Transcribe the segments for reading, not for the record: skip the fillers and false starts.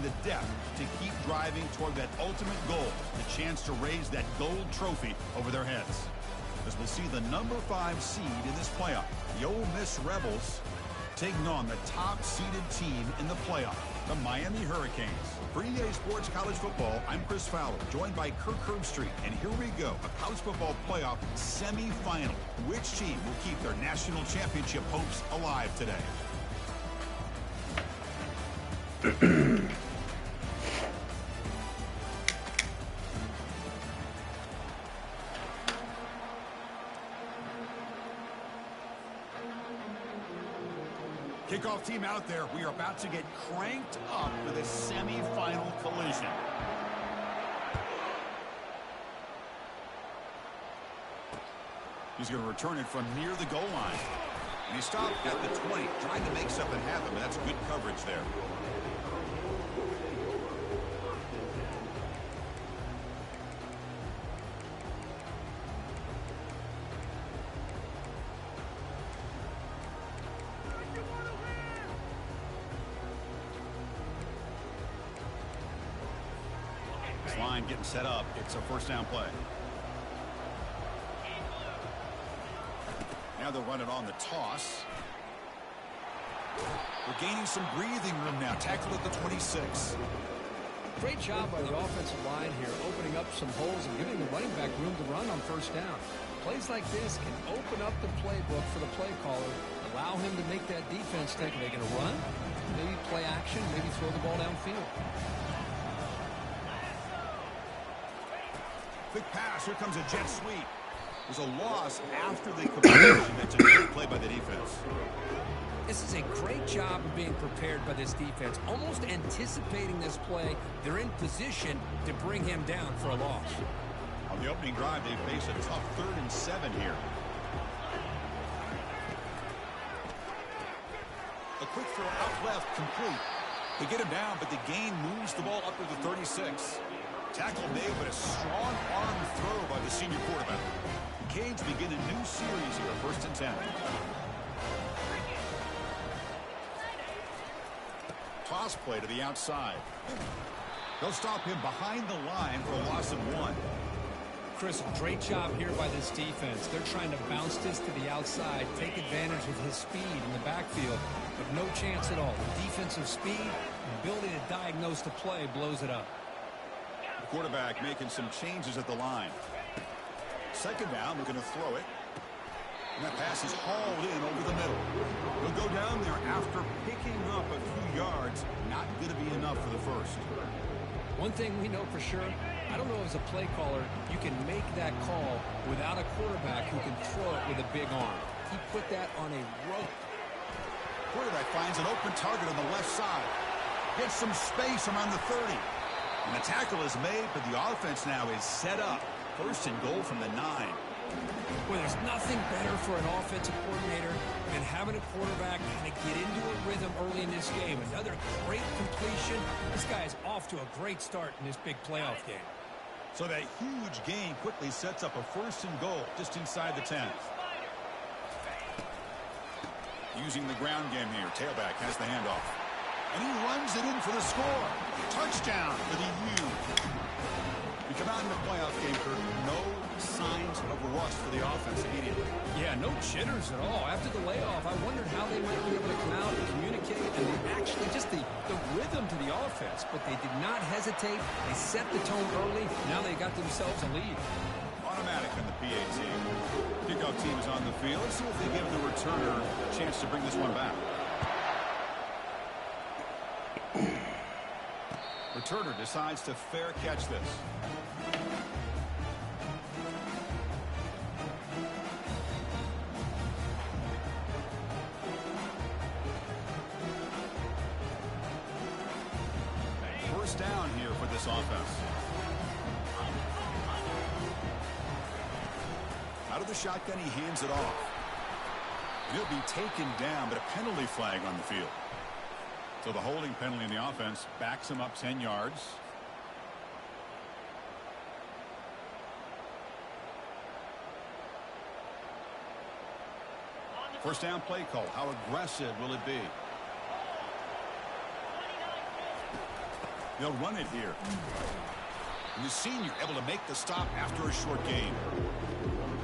the depth to keep driving toward that ultimate goal, the chance to raise that gold trophy over their heads. As we'll see the number 5 seed in this playoff, the Ole Miss Rebels, taking on the top-seeded team in the playoff, the Miami Hurricanes. For EA Sports College Football, I'm Chris Fowler, joined by Kirk Herbstreit. And here we go, a college football playoff semifinal. Which team will keep their national championship hopes alive today? Kickoff team out there. We are about to get cranked up for the semifinal collision. He's going to return it from near the goal line. And he stopped at the 20, trying to make something happen, but that's good coverage there. Line getting set up. It's a first down play. Now they'll run it on the toss. We're gaining some breathing room now. Tackle at the 26. Great job by the offensive line here, opening up some holes and giving the running back room to run on first down. Plays like this can open up the playbook for the play caller, allow him to make that defense think, are they going to run? Maybe play action, maybe throw the ball downfield. Quick pass. Here comes a jet sweep. There's a loss after the completion. That's a great play by the defense. This is a great job of being prepared by this defense. Almost anticipating this play. They're in position to bring him down for a loss. On the opening drive, they face a tough 3rd and 7 here. A quick throw out left, complete. They get him down, but the gain moves the ball up to the 36. Tackle made, but a strong arm throw by the senior quarterback. The Canes begin a new series here, 1st and 10. Toss play to the outside. They'll stop him behind the line for a loss of 1. Chris, great job here by this defense. They're trying to bounce this to the outside, take advantage of his speed in the backfield, but no chance at all. The defensive speed and ability to diagnose the play blows it up. Quarterback making some changes at the line. 2nd down, we're going to throw it. And that pass is hauled in over the middle. He'll go down there after picking up a few yards. Not going to be enough for the first. One thing we know for sure, I don't know as a play caller, you can make that call without a quarterback who can throw it with a big arm. He put that on a rope. Quarterback finds an open target on the left side. Gets some space around the 30. And the tackle is made, but the offense now is set up. 1st and goal from the 9. Well, there's nothing better for an offensive coordinator than having a quarterback kind of get into a rhythm early in this game. Another great completion. This guy is off to a great start in this big playoff game. So that huge gain quickly sets up a 1st and goal just inside the 10. Using the ground game here. Tailback has the handoff. And he runs it in for the score. Touchdown for the U. We come out in the playoff game, Kirk. No signs of rust for the offense immediately. Yeah, no jitters at all. After the layoff, I wondered how they might be able to come out and communicate and actually just the rhythm to the offense. But they did not hesitate. They set the tone early. Now they got themselves a lead. Automatic on the PAT. Kickoff team is on the field. Let's see if they give the returner a chance to bring this one back. Returner decides to fair catch this. First down here for this offense. Out of the shotgun, he hands it off. He'll be taken down, but a penalty flag on the field. So the holding penalty in the offense backs him up 10 yards. First down play call. How aggressive will it be? They'll run it here. And the senior able to make the stop after a short gain.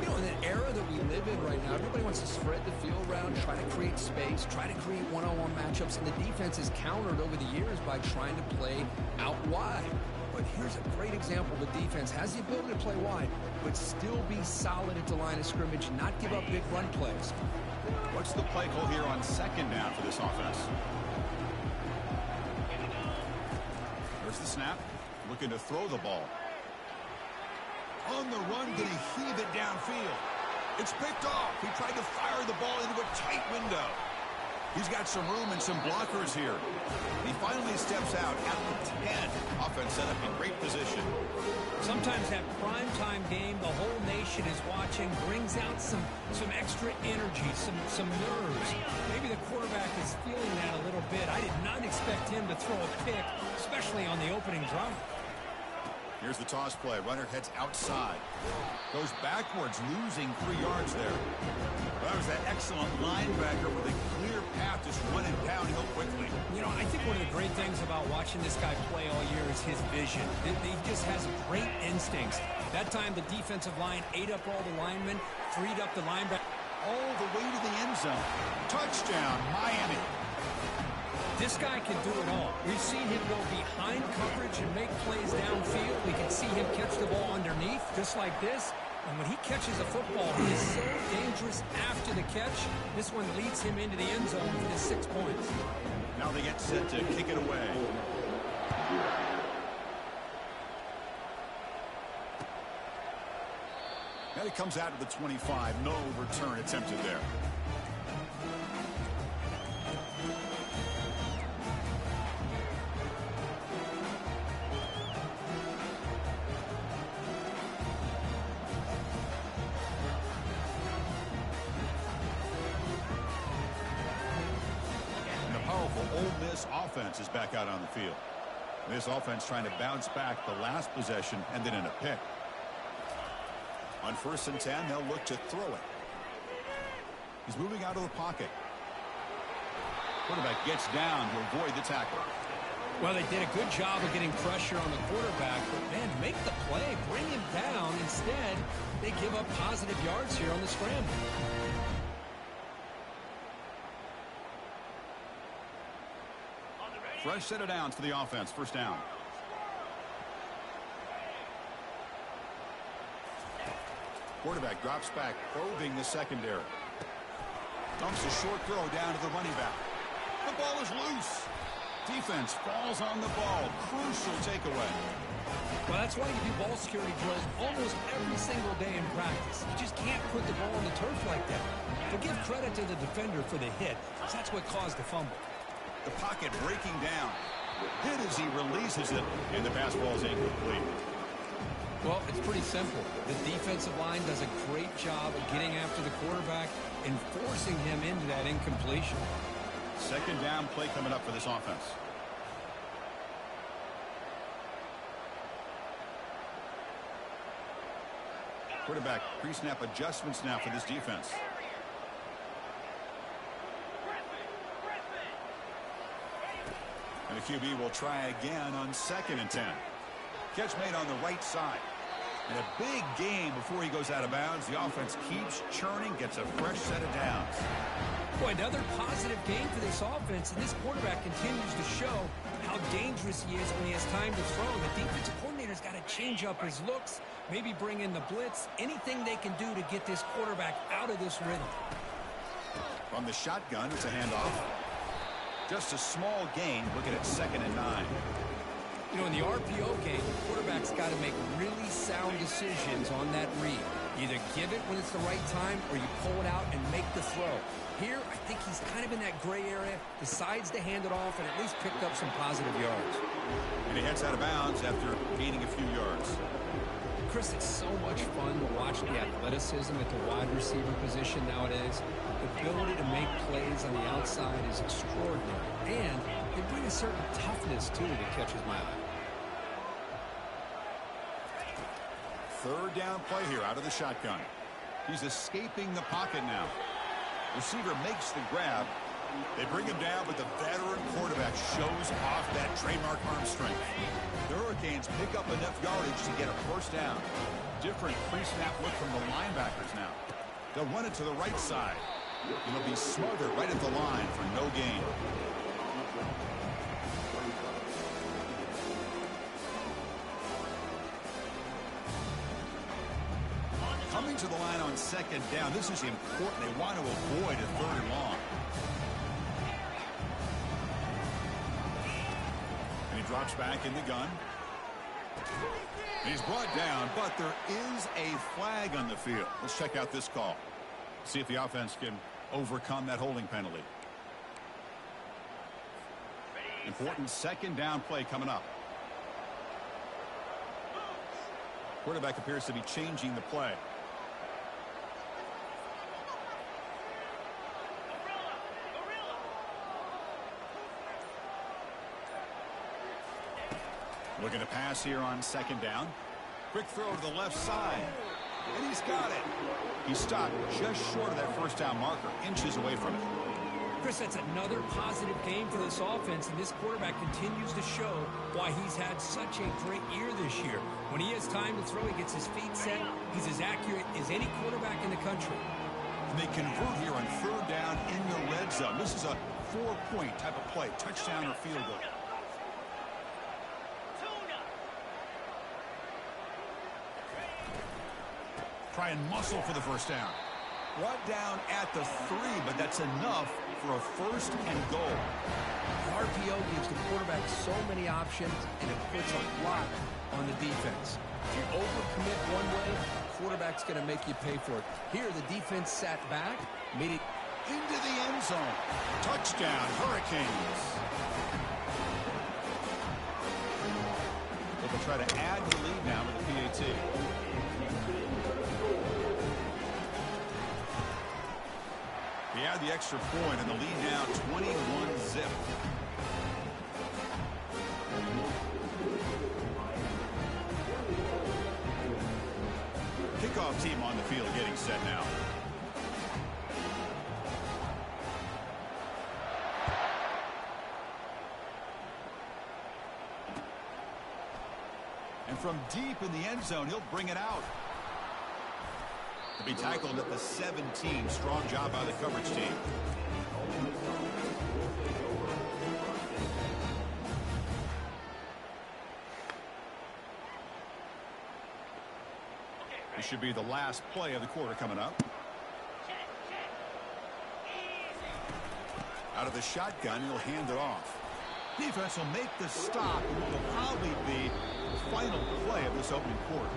You know, in the era that we live in right now, everybody wants to spread the field around, try to create space, try to create one-on-one matchups, and the defense is countered over the years by trying to play out wide. But here's a great example. The defense has the ability to play wide, but still be solid at the line of scrimmage, not give up big run plays. What's the play call here on second down for this offense? There's the snap. Looking to throw the ball. On the run, going to heave it downfield. It's picked off. He tried to fire the ball into a tight window. He's got some room and some blockers here. He finally steps out at the 10. Offense set up in great position. Sometimes that primetime game, the whole nation is watching, brings out some extra energy, some nerves. Maybe the quarterback is feeling that a little bit. I did not expect him to throw a pick, especially on the opening drive. Here's the toss play. Runner heads outside. Goes backwards, losing 3 yards there. That was that excellent linebacker with a clear path, just running downhill quickly. You know, I think one of the great things about watching this guy play all year is his vision. He just has great instincts. That time, the defensive line ate up all the linemen, freed up the linebacker. All the way to the end zone. Touchdown, Miami. This guy can do it all. We've seen him go behind coverage and make plays downfield. We can see him catch the ball underneath, just like this. And when he catches a football, he is so dangerous after the catch. This one leads him into the end zone for the 6 points. Now they get set to kick it away. And it comes out of the 25. No return attempted there. Ole Miss offense is back out on the field. This offense trying to bounce back the last possession and then in a pick. On 1st and 10, they'll look to throw it. He's moving out of the pocket. Quarterback gets down to avoid the tackle. Well, they did a good job of getting pressure on the quarterback, but man, make the play, bring him down. Instead, they give up positive yards here on the scramble. Fresh set of downs for the offense. 1st down. Quarterback drops back, probing the secondary. Dumps a short throw down to the running back. The ball is loose. Defense falls on the ball. Crucial takeaway. Well, that's why you do ball security drills almost every single day in practice. You just can't put the ball on the turf like that. But give credit to the defender for the hit, because that's what caused the fumble. The pocket breaking down. Hit as he releases it, and the pass ball is incomplete. Well, it's pretty simple. The defensive line does a great job of getting after the quarterback and forcing him into that incompletion. 2nd down play coming up for this offense. Quarterback pre-snap adjustments now for this defense. And the QB will try again on 2nd and 10. Catch made on the right side. And a big game before he goes out of bounds. The offense keeps churning, gets a fresh set of downs. Boy, another positive game for this offense, and this quarterback continues to show how dangerous he is when he has time to throw. The defensive coordinator's got to change up his looks, maybe bring in the blitz, anything they can do to get this quarterback out of this rhythm. From the shotgun, it's a handoff. Just a small gain, looking at 2nd and 9. You know, in the RPO game, the quarterback's got to make really sound decisions on that read. Either give it when it's the right time or you pull it out and make the throw. Here, I think he's kind of in that gray area, decides to hand it off and at least picked up some positive yards. And he heads out of bounds after gaining a few yards. Chris, it's so much fun to watch the athleticism at the wide receiver position nowadays. The ability to make plays on the outside is extraordinary. And they bring a certain toughness, too, that catches my eye. 3rd down play here out of the shotgun. He's escaping the pocket now. Receiver makes the grab, They bring him down, but the veteran quarterback shows off that trademark arm strength. The Hurricanes pick up enough yardage to get a first down. Different pre-snap look from the linebackers now. They'll run it to the right side. It'll be smothered right at the line for no gain. Coming to the line on second down. This is important. They want to avoid a third and long. And he drops back in the gun. And he's brought down, but there is a flag on the field. Let's check out this call. See if the offense can overcome that holding penalty. Important second down play coming up. Quarterback appears to be changing the play. Looking to pass here on second down. Quick throw to the left side. And he's got it. He stopped just short of that first down marker, inches away from it. Chris, that's another positive game for this offense, and this quarterback continues to show why he's had such a great year this year. When he has time to throw, he gets his feet set. He's as accurate as any quarterback in the country. And they convert here on third down in the red zone. This is a 4-point type of play, touchdown or field goal. Try and muscle for the first down. Brought down at the 3, but that's enough for a first and goal. The RPO gives the quarterback so many options, and it puts a lot on the defense. If you overcommit one way, the quarterback's going to make you pay for it. Here, the defense sat back, made it into the end zone. Touchdown, Hurricanes. They'll try to add to the lead now with the PAT. They add the extra point, and the lead now 21-zip. Kickoff team on the field getting set now. And from deep in the end zone, he'll bring it out. To be tackled at the 17. Strong job by the coverage team. This should be the last play of the quarter coming up. Out of the shotgun, he'll hand it off. Defense will make the stop, and it will probably be the final play of this opening quarter.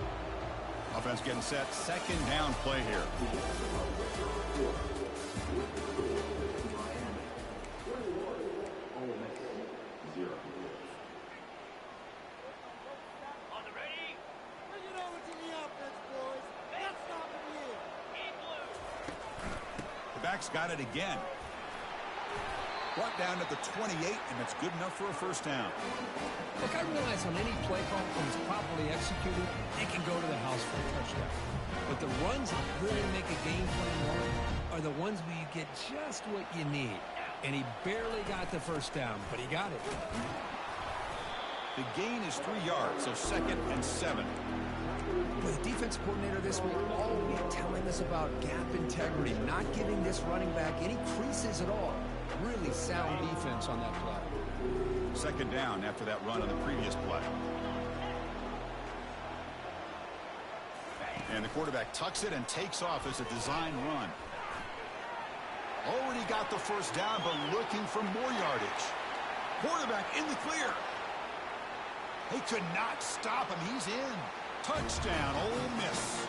Offense getting set. Second down play here. On the ready? Bring it over to the offense, boys. Let's stop it here. In blue. The back's got it again. Brought down at the 28, and it's good enough for a first down. Look, I realize on any play call, when it's properly executed, it can go to the house for a touchdown. But the runs that really make a game plan work are the ones where you get just what you need. And he barely got the first down, but he got it. The gain is 3 yards, so second and 7. The defense coordinator this week all week telling us about gap integrity, not giving this running back any creases at all. Really sound defense on that play. Second down after that run on the previous play. And the quarterback tucks it and takes off as a design run. Already got the first down, but looking for more yardage. Quarterback in the clear. They could not stop him. He's in. Touchdown, Ole Miss.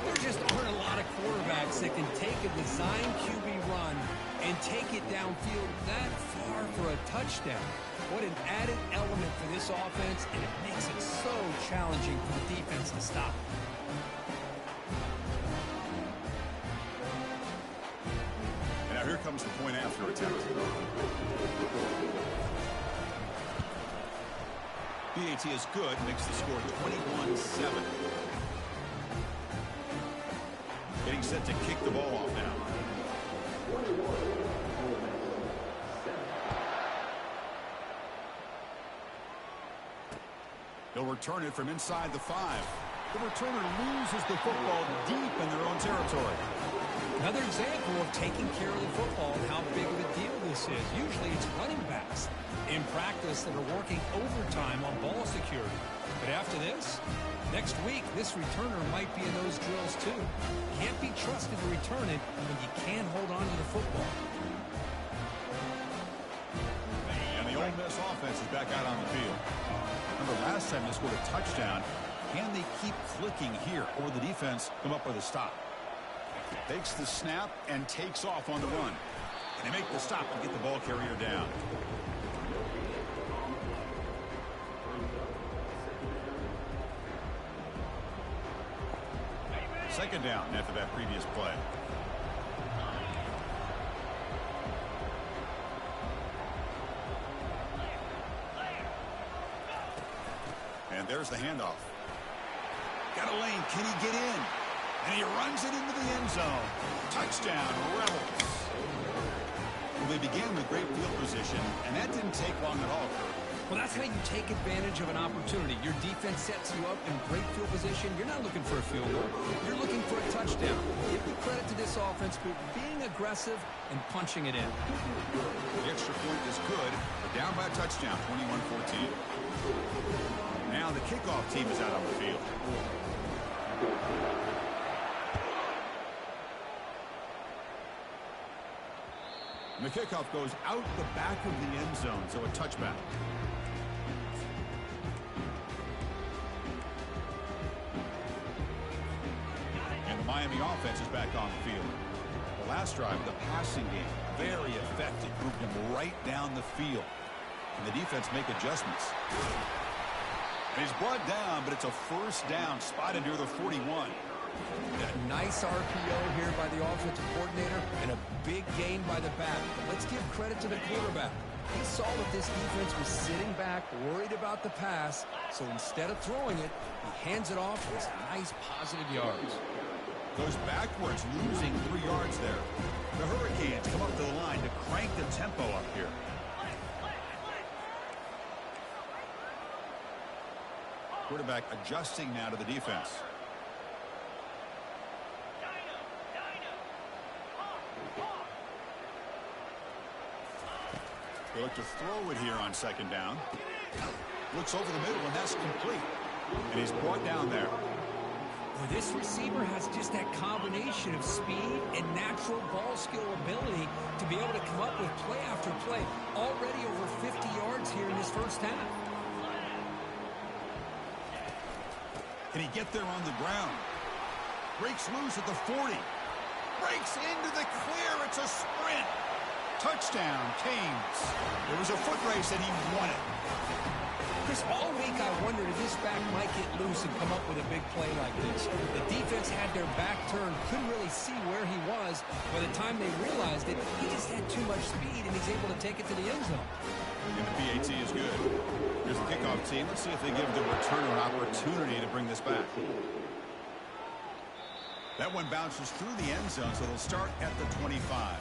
There just aren't a lot of quarterbacks that can take a design QB run and take it downfield that far for a touchdown. What an added element for this offense, and it makes it so challenging for the defense to stop. And now here comes the point after attempt. PAT is good, makes the score 21-7. Getting set to kick the ball off now. He'll return it from inside the 5. The returner loses the football deep in their own territory. Another example of taking care of the football and how big of a deal this is. Usually it's running backs in practice that are working overtime on ball security. But after this, next week, this returner might be in those drills too. Can't be trusted to return it when you can't hold on to the football. And the Ole Miss offense is back out on the field. Remember last time they scored a touchdown. Can they keep clicking here, or will the defense come up with a stop? Takes the snap and takes off on the run. And they make the stop to get the ball carrier down. Second down after that previous play. And there's the handoff. Got a lane. Can he get in? And he runs it into the end zone. Touchdown, Rebels. Well, they began with great field position, and that didn't take long at all, Kurt. Well, that's how you take advantage of an opportunity. Your defense sets you up in great field position. You're not looking for a field goal. You're looking for a touchdown. Give the credit to this offense for being aggressive and punching it in. The extra point is good. They're down by a touchdown, 21-14. Now the kickoff team is out on the field. And the kickoff goes out the back of the end zone, so a touchback. And the Miami offense is back on the field. The last drive, the passing game, very effective. Moved him right down the field. And the defense make adjustments. And he's brought down, but it's a first down spotted near the 41. A nice RPO here by the offensive coordinator and a big gain by the back. Let's give credit to the quarterback. He saw that this defense was sitting back, worried about the pass, so instead of throwing it, he hands it off for some nice positive yards. Goes backwards, losing 3 yards there. The Hurricanes come up to the line to crank the tempo up here. Quarterback adjusting now to the defense. They look to throw it here on second down. Looks over the middle, and that's complete. And he's brought down there. Well, this receiver has just that combination of speed and natural ball skill ability to be able to come up with play after play. Already over 50 yards here in this first half. Can he get there on the ground? Breaks loose at the 40. Breaks into the clear. It's a sprint. Touchdown, Canes. There was a foot race, and he won it. Chris, all week I wondered if this back might get loose and come up with a big play like this. The defense had their back turned, couldn't really see where he was. By the time they realized it, he just had too much speed, and he's able to take it to the end zone. And the PAT is good. Here's the kickoff team. Let's see if they give the returner an opportunity to bring this back. That one bounces through the end zone, so they'll start at the 25.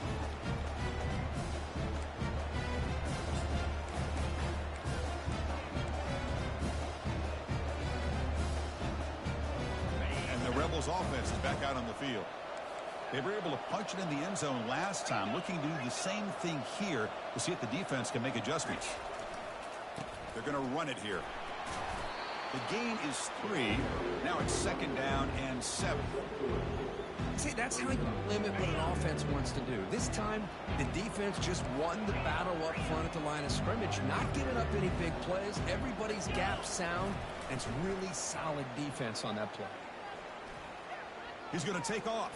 Rebels offense is back out on the field. They were able to punch it in the end zone last time, looking to do the same thing here to see if the defense can make adjustments. They're going to run it here. The gain is 3. Now it's second down and 7. See, that's how you limit what an offense wants to do. This time, the defense just won the battle up front at the line of scrimmage, not giving up any big plays. Everybody's gap sound, and it's really solid defense on that play. He's going to take off.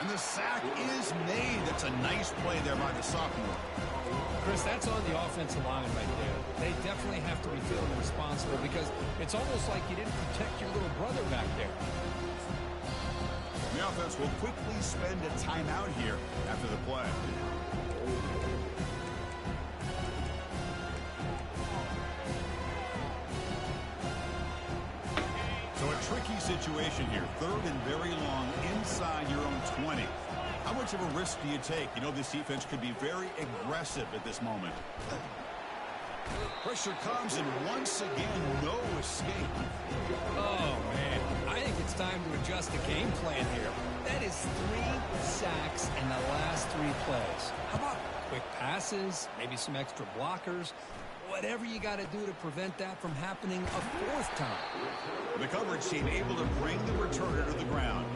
And the sack is made. That's a nice play there by the sophomore. Chris, that's on the offensive line right there. They definitely have to be feeling responsible because it's almost like you didn't protect your little brother back there. The offense will quickly spend a timeout here after the play. So a tricky situation here. Third and very long inside your own 20. How much of a risk do you take? You know, this defense could be very aggressive at this moment. Pressure comes, and once again, no escape. Oh, man. I think it's time to adjust the game plan here. That is 3 sacks in the last 3 plays. How about quick passes, maybe some extra blockers? Whatever you got to do to prevent that from happening a 4th time. The coverage team able to bring the returner to the ground.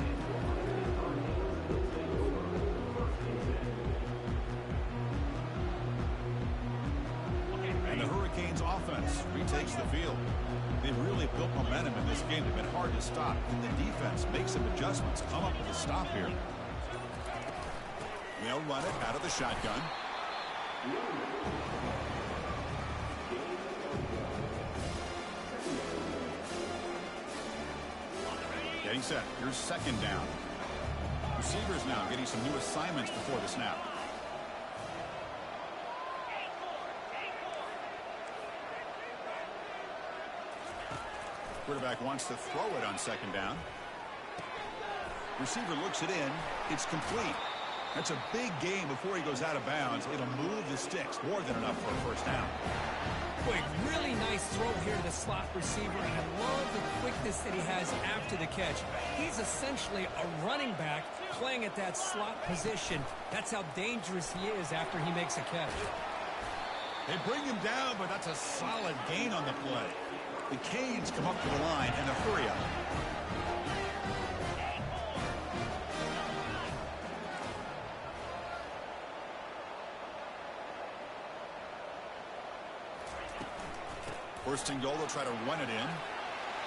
And the Hurricanes offense retakes the field. They've really built momentum in this game. They've been hard to stop. And the defense makes some adjustments, come up with a stop here. They'll run it out of the shotgun. Getting set. Here's 2nd down. Receivers now getting some new assignments before the snap. Quarterback wants to throw it on 2nd down. Receiver looks it in. It's complete. That's a big gain before he goes out of bounds. It'll move the sticks. More than enough for a 1st down. Quick, really nice throw here to the slot receiver, and I love the quickness that he has after the catch. He's essentially a running back playing at that slot position. That's how dangerous he is after he makes a catch. They bring him down, but that's a solid gain on the play. The Canes come up to the line and a hurry up. First and goal, they'll try to run it in.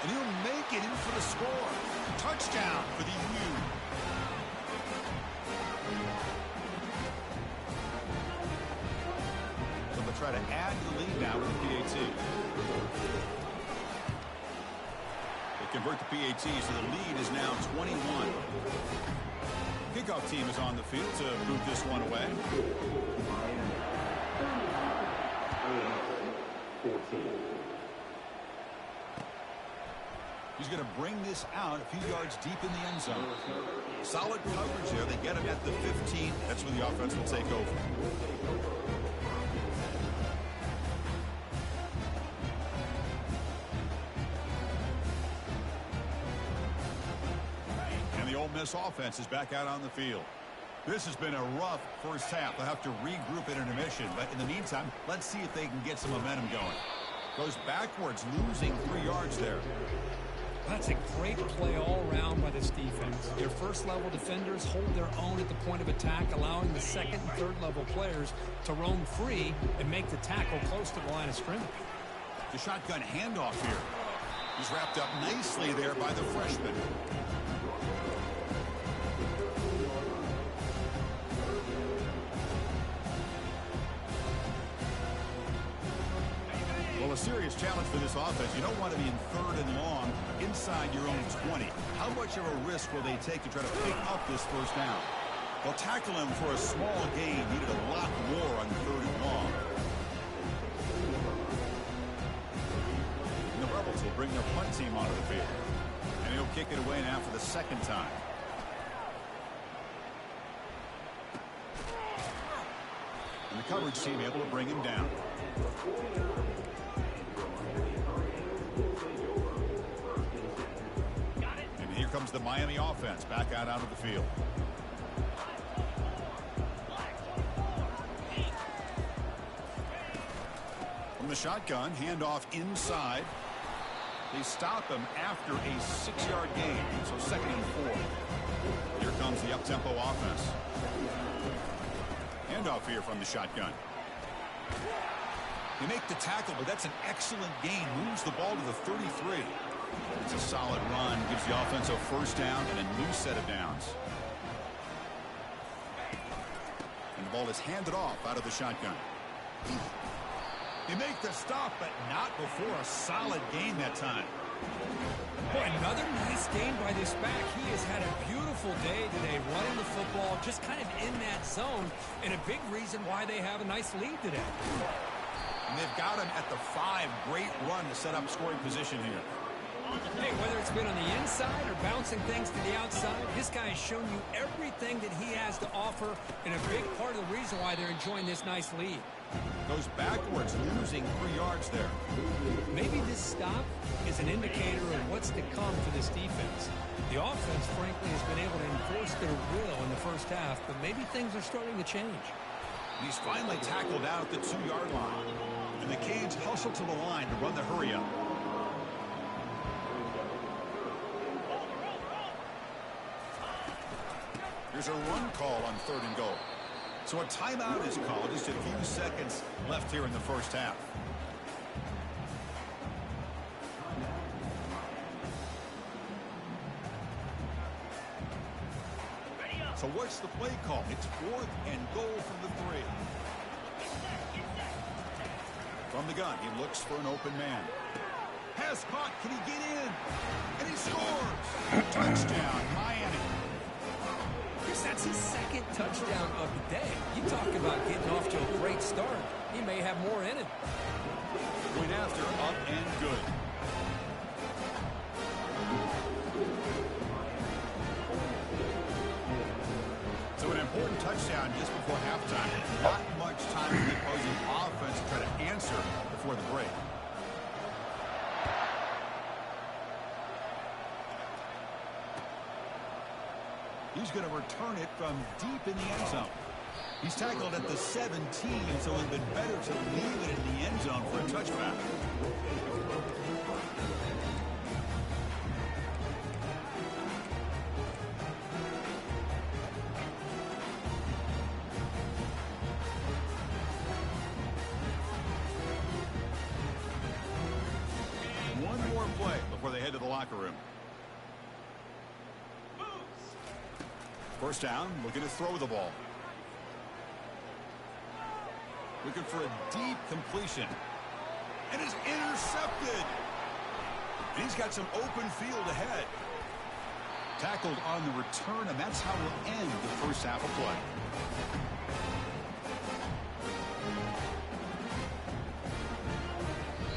And he'll make it in for the score. Touchdown for the U. So they'll try to add to the lead now with the PAT. They convert the PAT, so the lead is now 21. Kickoff team is on the field to move this one away. 14. He's going to bring this out a few yards deep in the end zone. Solid coverage there. They get him at the 15. That's when the offense will take over. And the Ole Miss offense is back out on the field. This has been a rough first half. They'll have to regroup at intermission. But in the meantime, let's see if they can get some momentum going. Goes backwards, losing 3 yards there. That's a great play all around by this defense. Their first-level defenders hold their own at the point of attack, allowing the second and third-level players to roam free and make the tackle close to the line of scrimmage. The shotgun handoff here. He's wrapped up nicely there by the freshman. Well, a serious challenge for this offense. You don't want to be in 3rd and long inside your own 20. How much of a risk will they take to try to pick up this 1st down? They'll tackle him for a small gain. Needed a lot more on 3rd and long. And the Rebels will bring their punt team onto the field. And he'll kick it away now for the 2nd time. And the coverage team able to bring him down. And here comes the Miami offense back out onto the field. From the shotgun, handoff inside. They stop him after a 6-yard gain, so 2nd and 4. Here comes the up-tempo offense. Handoff here from the shotgun. They make the tackle, but that's an excellent gain. Moves the ball to the 33. It's a solid run. Gives the offense a 1st down and a new set of downs. And the ball is handed off out of the shotgun. They make the stop, but not before a solid gain that time. Boy, another nice gain by this back. He has had a beautiful day today running the football, just kind of in that zone, and a big reason why they have a nice lead today. And they've got him at the 5. Great run to set up scoring position here. Hey, whether it's been on the inside or bouncing things to the outside, this guy has shown you everything that he has to offer, and a big part of the reason why they're enjoying this nice lead. Goes backwards, losing 3 yards there. Maybe this stop is an indicator of what's to come for this defense. The offense, frankly, has been able to enforce their will in the first half, but maybe things are starting to change. He's finally tackled out at the 2-yard line. And the Canes hustle to the line to run the hurry up. Here's a run call on 3rd and goal. So a timeout is called. Just a few seconds left here in the first half. So what's the play call? It's 4th and goal from the 3. From the gun, he looks for an open man. Pass caught. Can he get in? And he scores. Touchdown, Miami. Chris, that's his 2nd touchdown of the day. You talk about getting off to a great start. He may have more in it. Point after, up and good. So an important touchdown just before halftime. Not much time for the opposing offense to try to answer before the break. He's going to return it from deep in the end zone. He's tackled at the 17, so it would have been better to leave it in the end zone for a touchback. One more play before they head to the locker room. First down, looking to throw the ball. Looking for a deep completion. And is intercepted. And he's got some open field ahead. Tackled on the return, and that's how we'll end the first half of play.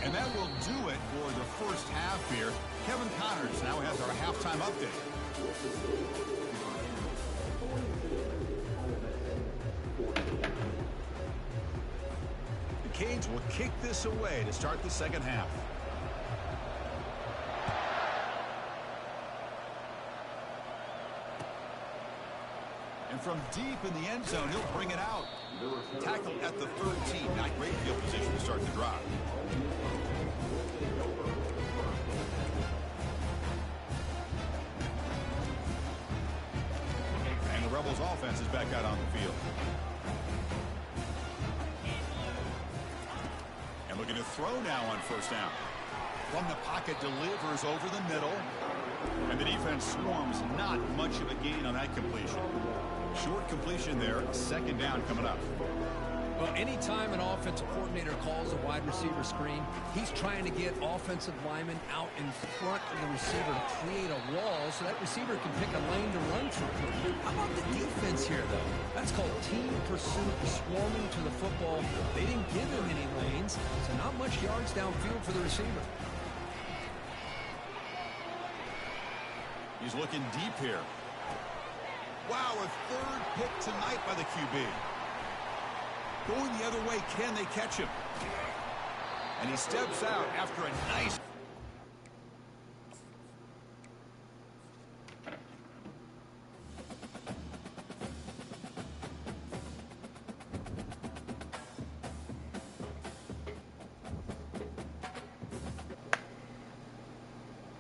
And that will do it for the first half here. Kevin Connors now has our halftime update. The Canes will kick this away to start the second half. And from deep in the end zone, he'll bring it out. Tackled at the 13. Not great field position to start the drive. And the Rebels offense is back out on the field. And looking to throw now on first down. From the pocket, delivers over the middle. And the defense swarms. Not much of a gain on that completion. Short completion there. Second down coming up. Well, anytime an offensive coordinator calls a wide receiver screen, he's trying to get offensive linemen out in front of the receiver to create a wall so that receiver can pick a lane to run through. How about the defense here, though? That's called team pursuit, swarming to the football. They didn't give him any lanes, so not much yards downfield for the receiver. He's looking deep here. Wow, a 3rd pick tonight by the QB. Going the other way, can they catch him? And he steps out after a nice